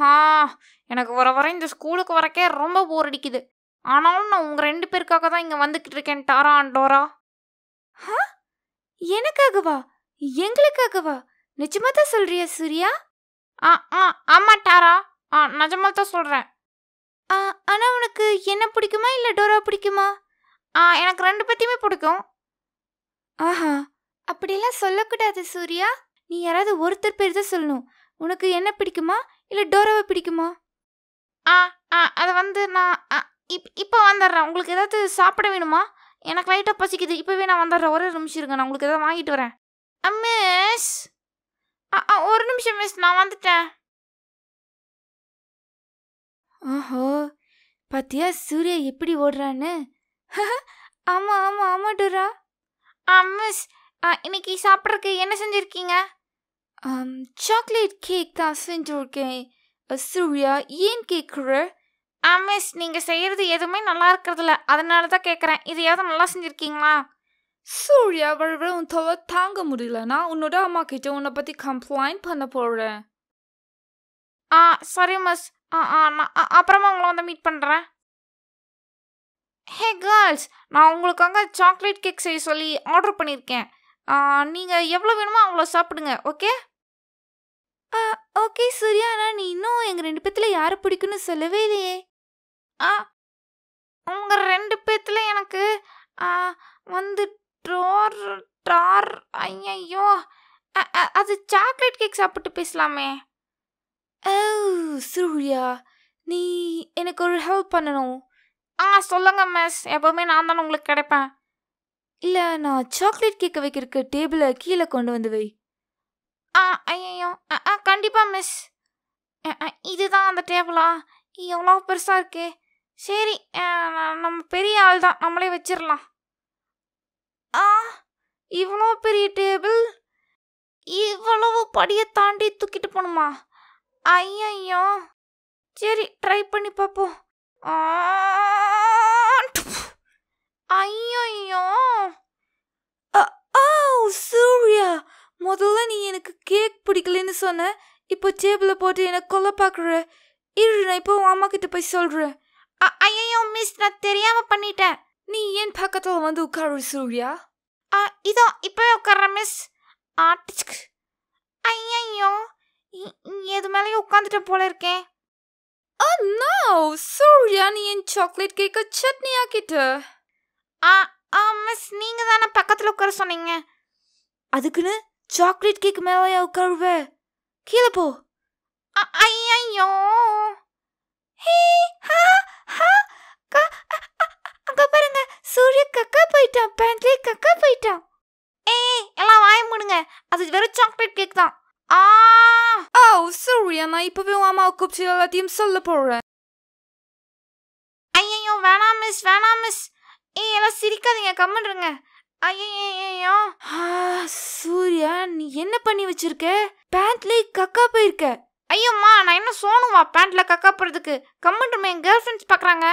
ஆ எனக்கு வர வர இந்த ஸ்கூலுக்கு வரக்கே ரொம்ப போர் அடிக்குது. ஆனாலும் நான் உங்க 2 பேருக்காக தான் இங்க வந்துகிட்டு இருக்கேன் டாரா அண்ட் டோரா. ஹா? எனக்காகவா? எங்களுக்காகவா? நிஜமா தான் சொல்றியா சூர்யா? ஆ ஆ ஆமா டாரா. நிஜமா தான் சொல்றேன். ஆனா உனக்கு என்ன பிடிக்குமா இல்ல டோரா பிடிக்குமா? எனக்கு 2 பேத்தையுமே பிடிக்கும். ஆஹா, அப்படியெல்லாம் சொல்லக்கூடாது சூர்யா. நீ யாராவது ஒருத்தர் பேர் தான் சொல்லணும். உனக்கு என்ன பிடிக்குமா இல்ல டோராவை பிடிக்குமா? அது வந்து நான் இப்போ வந்துடுறேன். உங்களுக்கு ஏதாவது சாப்பிட வேணுமா? எனக்கு லைட்டாக பசிக்குது. இப்போவே நான் வந்துடுறேன். ஒரே நிமிஷம் இருங்க, நான் உங்களுக்கு ஏதாவது வாங்கிட்டு வரேன். மிஸ், ஒரு நிமிஷம் மிஸ், நான் வந்துட்டேன். ஆஹோ, பாத்தியா சூர்யா எப்படி ஓடுறான்னு? ஆமா ஆமா ஆமா டோரா. மிஸ், இன்னைக்கு சாப்பிட்றதுக்கு என்ன செஞ்சுருக்கீங்க? சாக்லேட் கேக் தான் செஞ்சுருக்கேன். சூர்யா ஏன் கேட்குற? மிஸ், நீங்கள் செய்கிறது எதுவுமே நல்லா இருக்கிறதில்ல, அதனால தான் கேட்குறேன். இதையாவது நல்லா செஞ்சுருக்கீங்களா? சூர்யா வர வர உன் தொலை தாங்க முடியலனா உன்னோட அம்மா கிட்ட உன்னை பற்றி கம்ப்ளைண்ட் பண்ண போகிறேன். சரி மிஸ். நான் அப்புறமா உங்களை வந்து மீட் பண்ணுறேன். ஹே கேர்ள்ஸ், நான் உங்களுக்காக சாக்லேட் கேக் செய்ய சொல்லி ஆர்டர் பண்ணியிருக்கேன். நீங்கள் எவ்வளோ வேணுமோ அவ்வளோ சாப்பிடுங்க. ஓகே? ஓகே சூர்யா, ஆனால் நீ இன்னும் எங்கள் 2 பேத்துல யாரை பிடிக்குன்னு சொல்லவே இல்லையே. உங்கள் 2 பேத்துல எனக்கு வந்து டார் ஐயோ, அது சாக்லேட் கேக் சாப்பிட்டு பேசலாமே. ஓ சூர்யா, நீ எனக்கு ஒரு ஹெல்ப் பண்ணணும். சொல்லுங்க மிஸ். எப்போவுமே நான் தானே உங்களுக்கு கிடைப்பேன். இல்லை, நான் சாக்லேட் கேக்கை வைக்கிறதுக்கு டேபிளை கீழே கொண்டு வந்து வை. ஐயோ, கண்டிப்பாக மிஸ். இதுதான் அந்த டேபிளா? எவ்வளோ பெருசாக இருக்கே. சரி, நம்ம பெரிய ஆள் தான், நம்மளே வச்சிடலாம். இவ்வளோ பெரிய டேபிள், இவ்வளவு படியை தாண்டி தூக்கிட்டு போகணுமா? ஐயோ, சரி ட்ரை பண்ணி பார்ப்போம். ஐயோ, சூர்யா, முதல்ல நீ எனக்கு கேக் பிடிக்கலன்னு சொன்ன, இப்போ டேபிளை போட்டு எனக்கு கொல்ல பார்க்குற. இரு, நான் இப்போ அம்மா கிட்ட போய் சொல்கிறேன். ஐயோ மிஸ், நான் தெரியாமல் பண்ணிட்டேன். நீ ஏன் பக்கத்தில் வந்து உட்காரு சூர்யா? இதோ இப்போவே உட்கார்றேன் மிஸ். ஐயோ, எது மேலேயும் உட்காந்துட்டேன் போல இருக்கேன். நோ சூர்யா, நீ என் சாக்லேட் கேக்கை சட்னி ஆக்கிட்ட. மிஸ், நீங்கள் தானே பக்கத்தில் உட்கார சொன்னீங்க. அதுக்குன்னு சாக்லேட் கேக் மேலேயா உட்காருவ? கீழே போ. ஐயோ, அங்க பாருங்க, சூர்யா கக்கா போயிட்டான். பேண்ட்லே கக்கா போயிட்டான். எல்லாம் வாய மூடுங்க. அது வெறும் சாக்லேட் கேக் தான். சூர்யா, நான் இப்பவே அம்மாவை கூப்பிட்டு எல்லாத்தையும் சொல்ல போறேன். ஐயோ, வேணாம் மிஸ், வேணாம் மிஸ். எல்லாம் சிரிக்காதீங்க, கம்முன்றுங்க. ஐயோ, சூர்யா, நீ என்ன பண்ணி வச்சிருக்க? பேண்ட்லே கக்கா போயிருக்க. ஐயோம்மா, நான் என்ன சோனுவா பேண்ட்ல கக்கா போறதுக்கு? கம்முன்றுமே, என் கேர்ள் ஃப்ரெண்ட்ஸ் பார்க்குறாங்க.